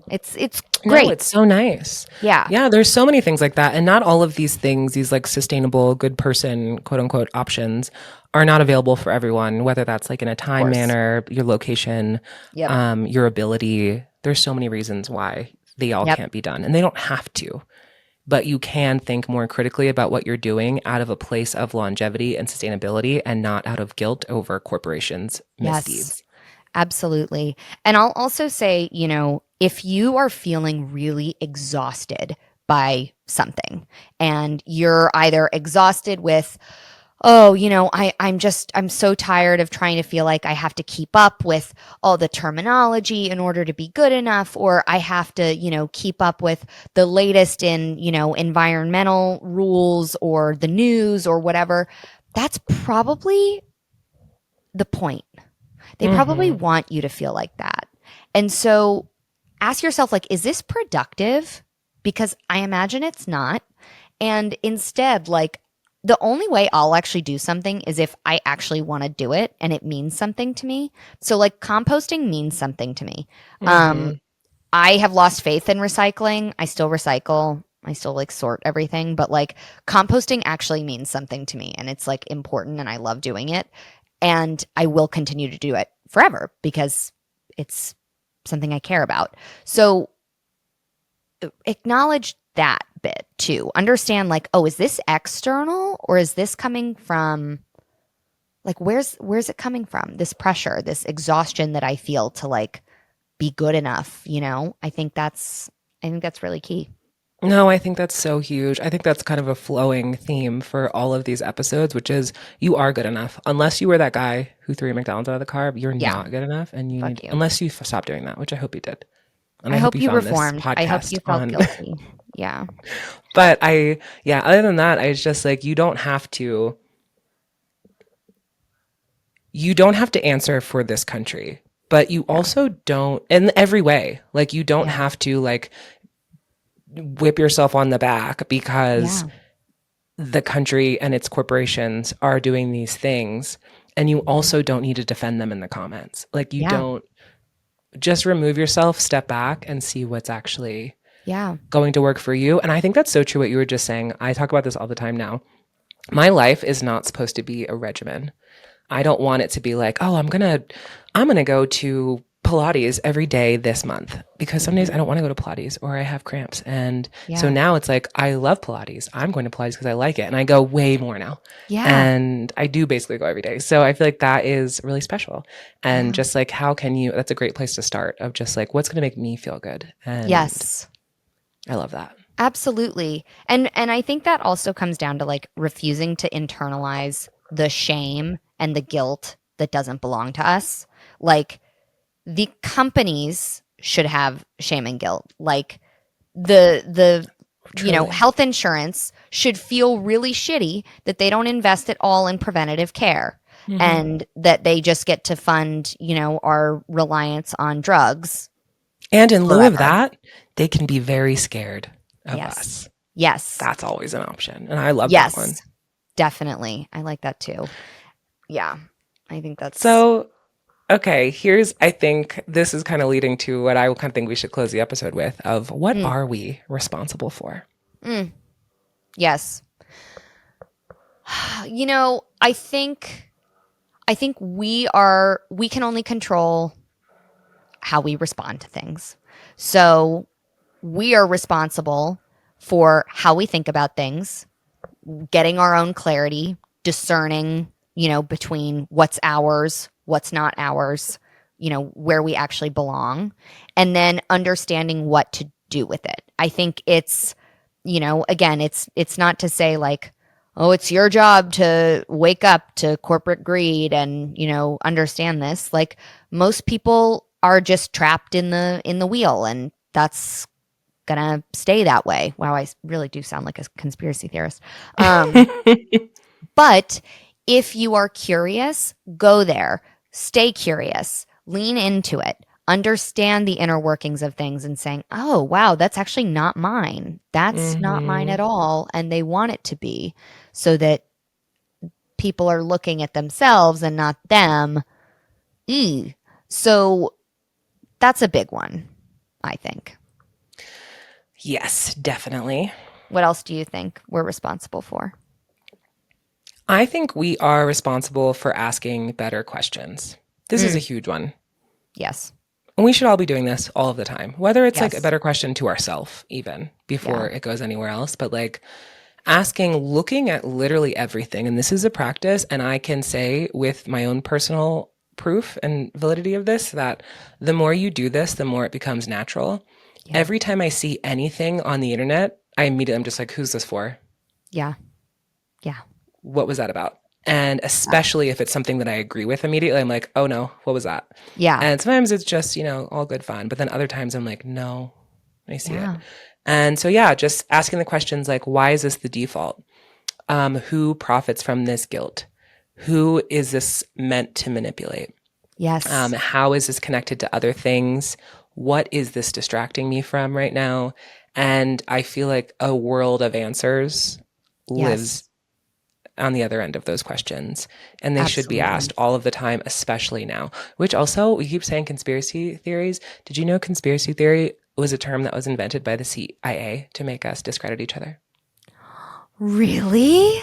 It's No, great. it's so nice. Yeah, Yeah, there's so many things like that. And not all of these things, these like sustainable, good person, quote unquote, options are not available for everyone, whether that's like in a of time course. manner, your location, Yep. your ability. There's so many reasons why they all Yep. can't be done. And they don't have to, but you can think more critically about what you're doing out of a place of longevity and sustainability and not out of guilt over corporations' Yes. misdeeds. Absolutely. And I'll also say, if you are feeling really exhausted by something and you're either exhausted with, oh, I'm so tired of trying to feel like I have to keep up with all the terminology in order to be good enough, or I have to, keep up with the latest in, environmental rules or the news or whatever. That's probably the point. They probably Hmm. want you to feel like that. And so ask yourself, like, is this productive? Because I imagine it's not. And instead, like, the only way I'll actually do something is if I actually want to do it and it means something to me. So, like, composting means something to me. Um, Hmm. I have lost faith in recycling. I still recycle. I still like sort everything, but like composting actually means something to me and it's like important and I love doing it. And I will continue to do it forever because it's something I care about. So acknowledge that bit too. Understand like, oh, is this external or is this coming from like where's it coming from? This pressure, this exhaustion that I feel to like be good enough. I think that's really key. No, I think that's so huge. I think that's kind of a flowing theme for all of these episodes, which is you are good enough. Unless you were that guy who threw McDonald's out of the car, you're Yeah, not good enough. And you fuck need, you. unless you stop doing that, which I hope you did. And I I hope hope you you found this reformed. I hope podcast you felt on. guilty. Yeah. But yeah, other than that, I was just like, you don't have to answer for this country, but you Yeah. also don't, in every way, like, you don't Yeah. have to like whip yourself on the back because Yeah. the country and its corporations are doing these things. And you Mhm. also don't need to defend them in the comments. Like, you Yeah. don't just remove yourself, step back, and see what's actually Yeah. going to work for you. And I think that's so true what you were just saying. I talk about this all the time now. My life is not supposed to be a regimen. I don't want it to be like, oh, I'm gonna go to Pilates every day this month because some days I Mhm. don't want to go to Pilates or I have cramps. And so Yeah. now it's like I love Pilates. I'm going to Pilates because I like it. And I go way more now. Yeah. And I do basically go every day. So I feel like that is really special. And Yeah. just like how can you that's a great place to start of just like what's gonna make me feel good. And Yes. I love that. Absolutely. And I think that also comes down to like refusing to internalize the shame and the guilt that doesn't belong to us. Like the companies should have shame and guilt. Like the Truly. health insurance should feel really shitty that they don't invest it all in preventative care Hmm. and that they just get to fund, our reliance on drugs And in lieu of forever. that, they can be very scared of Yes. us. Yes. That's always an option. And I love that one. Yes. Definitely. I like that too. Yeah. I think that's So, okay, I think this is kind of leading to what I kind of think we should close the episode with of what mm, are we responsible for? mm, yes. I think we can only control how we respond to things. So we are responsible for how we think about things, getting our own clarity, discerning, between what's ours, what's not ours, where we actually belong, and then understanding what to do with it. I think it's, again, it's not to say like, oh, it's your job to wake up to corporate greed and, understand this. Like most people are just trapped in the wheel, and that's gonna stay that way. Wow, I really do sound like a conspiracy theorist. But if you are curious, go there, stay curious, lean into it, understand the inner workings of things and saying, oh, wow, that's actually not mine. That's not mine Hmm. at all. And they want it to be so that people are looking at themselves and not them. Ew. So that's a big one, I think. Yes, definitely. What else do you think we're responsible for? I think we are responsible for asking better questions. This is a Mm, huge one. yes. And we should all be doing this all of the time, whether it's like a Yes. better question to ourselves, even Yeah. before it goes anywhere else, but like looking at literally everything. And this is a practice. And I can say with my own personal proof and validity of this that the more you do this, the more it becomes natural. Yeah. Every time I see anything on the internet, I'm just like, who's this for? Yeah. Yeah. What was that about? And especially if it's something that I agree with immediately, I'm like, oh no, what was that? Yeah. And sometimes it's just, all good fun. But then other times I'm like, no, I see it. Yeah. And so, yeah, just asking the questions like, why is this the default? Who profits from this guilt? Who is this meant to manipulate? Yes. How is this connected to other things? What is this distracting me from right now? And I feel like a world of answers Yes. lives on the other end of those questions. And they should be asked Absolutely. all of the time, especially now, which also we keep saying conspiracy theories. Did you know conspiracy theory was a term that was invented by the CIA to make us discredit each other? Really?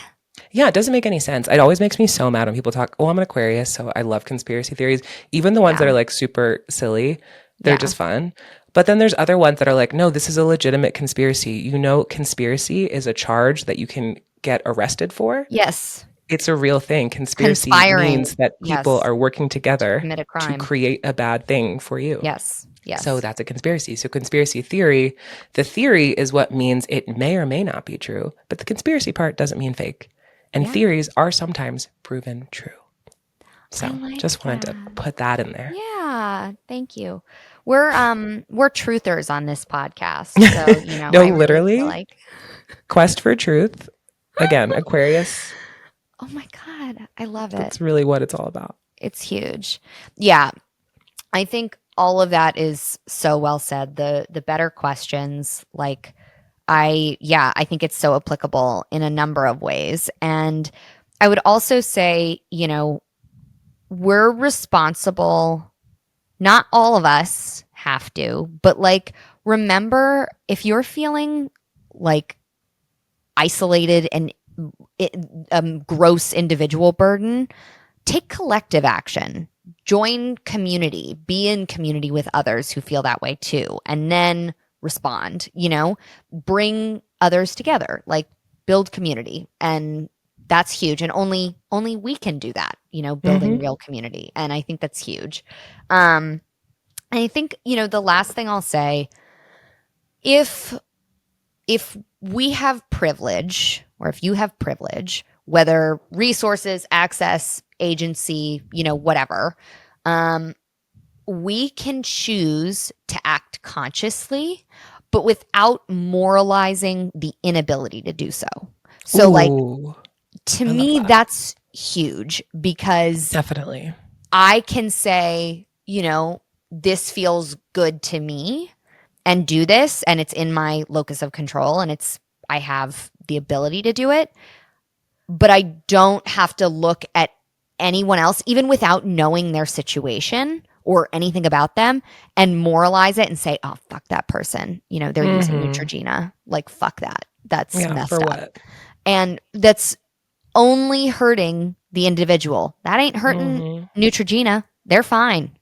Yeah, it doesn't make any sense. It always makes me so mad when people talk, oh, I'm an Aquarius, so I love conspiracy theories. Even the ones that Yeah. are like super silly, they're Yeah. just fun. But then there's other ones that are like, no, this is a legitimate conspiracy. Conspiracy is a charge that you can get arrested for. Yes. It's a real thing. Conspiracy Conspiring. means that people Yes. are working To together commit a to crime. create a bad thing for you. Yes. So Yes. that's a conspiracy. So conspiracy theory, the theory is what means it may or may not be true, but the conspiracy part doesn't mean fake. And Yeah. theories are sometimes proven true. I So like just wanted to that. put that in there. Yeah. Thank you. We're truthers on this podcast. So, No, I really feel literally, like quest for truth. Again, Aquarius, oh my God. I love it. that's really what it's all about. It's huge. Yeah. I think all of that is so well said. The better questions, like I think it's so applicable in a number of ways. And I would also say, we're responsible. Not all of us have to, but like remember if you're feeling like isolated and gross individual burden, take collective action. Join community, be in community with others who feel that way too, and then respond, bring others together, like build community. And that's huge. And only we can do that, building Hmm. real community. And I think that's huge. And I think, the last thing I'll say, if if we have privilege, or if you have privilege, whether resources, access, agency, whatever, um, we can choose to act consciously, but without moralizing the inability to do so. So, like, Ooh, to I love me, that. that's huge because Definitely. I can say, this feels good to me and do this, and it's in my locus of control, and I have the ability to do it, but I don't have to look at anyone else, even without knowing their situation or anything about them, and moralize it and say, oh, fuck that person. They're using Hmm. Neutrogena. Like, fuck that. That's Yeah, for messed up. what? And that's only hurting the individual. That ain't hurting Hmm. Neutrogena. They're fine,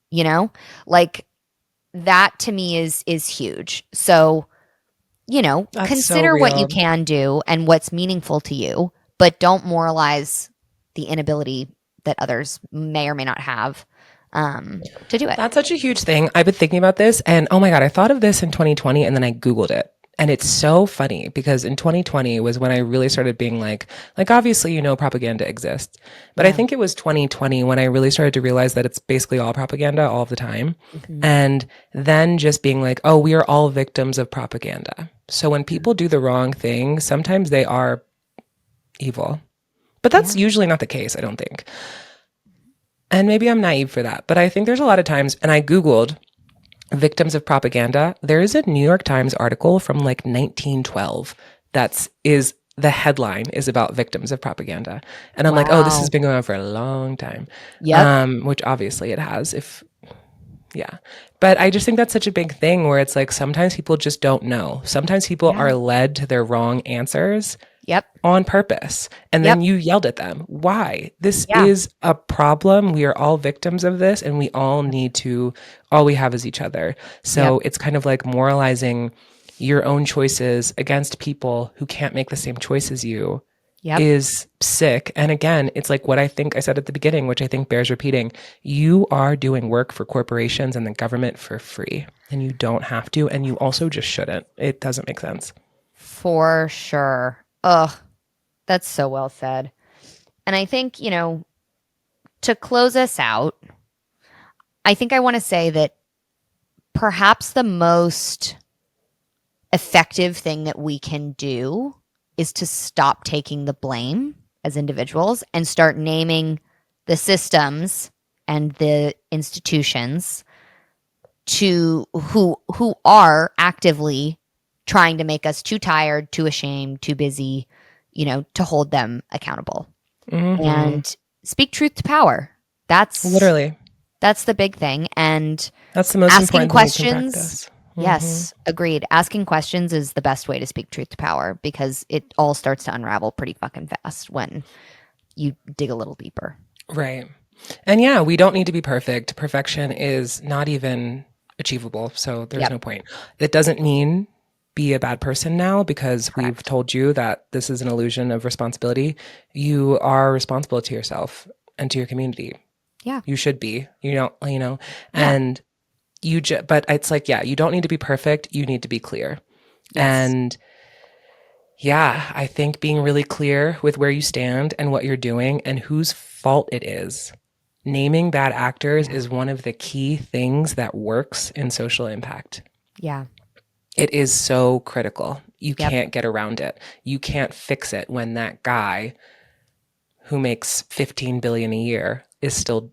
Like, that to me is huge. So, That's so consider what you real. can do and what's meaningful to you, but don't moralize the inability that others may or may not have to do it. That's such a huge thing. I've been thinking about this, and oh my God, I thought of this in 2020 and then I Googled it. And it's so funny because in 2020 was when I really started being like obviously, propaganda exists. But I Yeah. think it was 2020 when I really started to realize that it's basically all propaganda all of the time. Hmm. And then just being like, oh, we are all victims of propaganda. So when Yeah. people do the wrong thing, sometimes they are evil. But that's Yeah. usually not the case, I don't think. And maybe I'm naive for that. But I think there's a lot of times, and I Googled victims of propaganda. There is a New York Times article from like 1912 that's is the headline is about victims of propaganda. And I'm like, oh, this has Wow. been going on for a long time. Yep. Which obviously it has if yeah. But I just think that's such a big thing where it's like sometimes people just don't know. Sometimes people Yeah. are led to their wrong answers Yep. on purpose. And then Yep. you yelled at them. Why? This Yeah. is a problem. We are all victims of this, and we all need to, all we have is each other. Yep. So it's kind of like moralizing your own choices against people who can't make the same choice as you Yep. is sick. And again, it's like what I think I said at the beginning, which I think bears repeating. You are doing work for corporations and the government for free, and you don't have to. And you also just shouldn't. It doesn't make sense. For sure. Ugh. That's so well said. And I think, to close us out, I think I want to say that perhaps the most effective thing that we can do is to stop taking the blame as individuals and start naming the systems and the institutions to who are actively trying to make us too tired, too ashamed, too busy, to hold them accountable. Hmm. And speak truth to power. That's Literally. that's the big thing. And That's the most asking important thing you can questions, practice. Hmm. yes, agreed. Asking questions is the best way to speak truth to power because it all starts to unravel pretty fucking fast when you dig a little deeper. Right. And yeah, we don't need to be perfect. Perfection is not even achievable. So there's Yep, no point. It doesn't mean be a bad person now because we've correct. told you that this is an illusion of responsibility. You are responsible to yourself and to your community. Yeah, You should be, yeah, and but it's like, yeah, you don't need to be perfect. You need to be clear. yes, And yeah, I think being really clear with where you stand and what you're doing and whose fault it is. Naming bad actors yeah, is one of the key things that works in social impact. yeah, It is so critical. You yep, can't get around it. You can't fix it when that guy who makes 15 billion a year is still,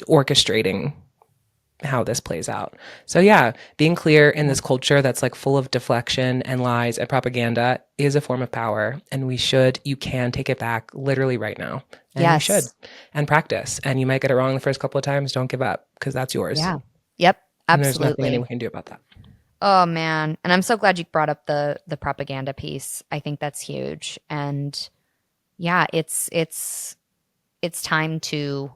orchestrating how this plays out. So yeah, being clear in yeah. this culture that's like full of deflection and lies and propaganda is a form of power, and you can take it back literally right now. And you should. Yes, And practice. And you might get it wrong the first couple of times. Don't give up because that's yours. yeah, yep, And there's nothing absolutely. anyone can do about that. Oh man, and I'm so glad you brought up the propaganda piece. I think that's huge. And yeah, it's time to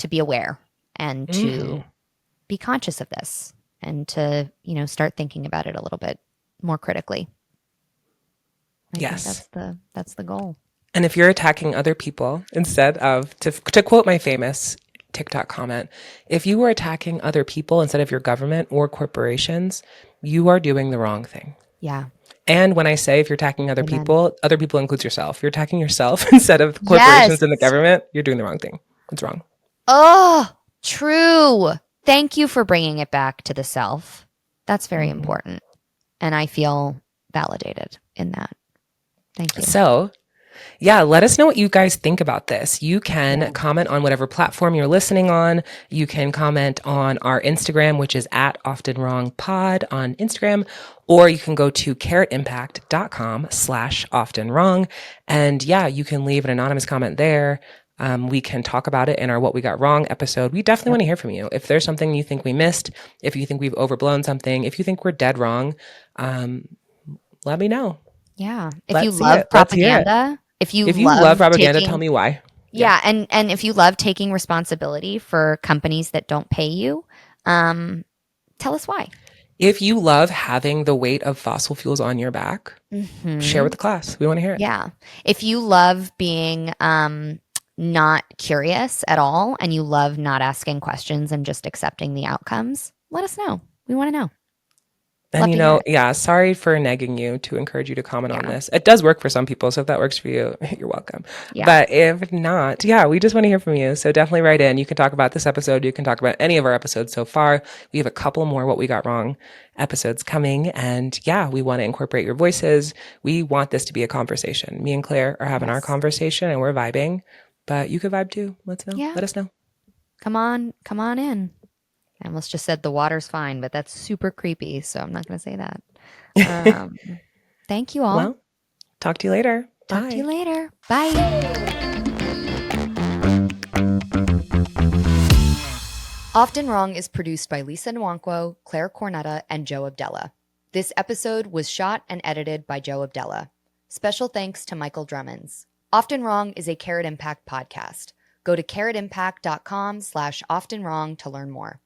be aware and Hmm. to be conscious of this and to, start thinking about it a little bit more critically. I think Yes. that's the goal. And if you're attacking other people instead of, to quote my famous TikTok comment. If you were attacking other people instead of your government or corporations, you are doing the wrong thing. Yeah. And when I say if you're attacking Amen. other people includes yourself. If you're attacking yourself instead of Yes. corporations and the government, you're doing the wrong thing. It's wrong. Oh, true. Thank you for bringing it back to the self. That's very Mhm. important. And I feel validated in that. Thank you. So, yeah, let us know what you guys think about this. You can Yeah. comment on whatever platform you're listening on. You can comment on our Instagram, which is at Often Wrong Pod on Instagram, or you can go to carrotimpact.com/often wrong. And yeah, you can leave an anonymous comment there. We can talk about it in our What We Got Wrong episode. We definitely Yep. want to hear from you. If there's something you think we missed, if you think we've overblown something, if you think we're dead wrong, let me know. Yeah. If you Let's see love it. Let's hear it. propaganda, if you If you love love propaganda, tell taking me why. yeah, and if you love taking responsibility for companies that don't pay you, tell us why. If you love having the weight of fossil fuels on your back, share Hmm. with the class. We want to hear it. Yeah. If you love being not curious at all and you love not asking questions and just accepting the outcomes, let us know. We want to know. And Love to hear it. yeah, sorry for negging you to encourage you to comment on Yeah. this. It does work for some people, so if that works for you, you're welcome. Yeah. But if not, yeah, we just want to hear from you. So definitely write in. You can talk about this episode. You can talk about any of our episodes so far. We have a couple more What We Got Wrong episodes coming. And yeah, we want to incorporate your voices. We want this to be a conversation. Me and Claire are having our Yes. conversation and we're vibing, but you could vibe too. Let's know. Yeah. Let us know. Come on in. I almost just said the water's fine, but that's super creepy, so I'm not going to say that. Um, thank you all. Well, talk to you later. Talk to you Bye. later. Bye. Often Wrong is produced by Lisa Nwankwo, Claire Cornetta, and Joe Abdella. This episode was shot and edited by Joe Abdella. Special thanks to Michael Drummonds. Often Wrong is a Carrot Impact podcast. Go to carrotimpact.com/oftenwrong to learn more.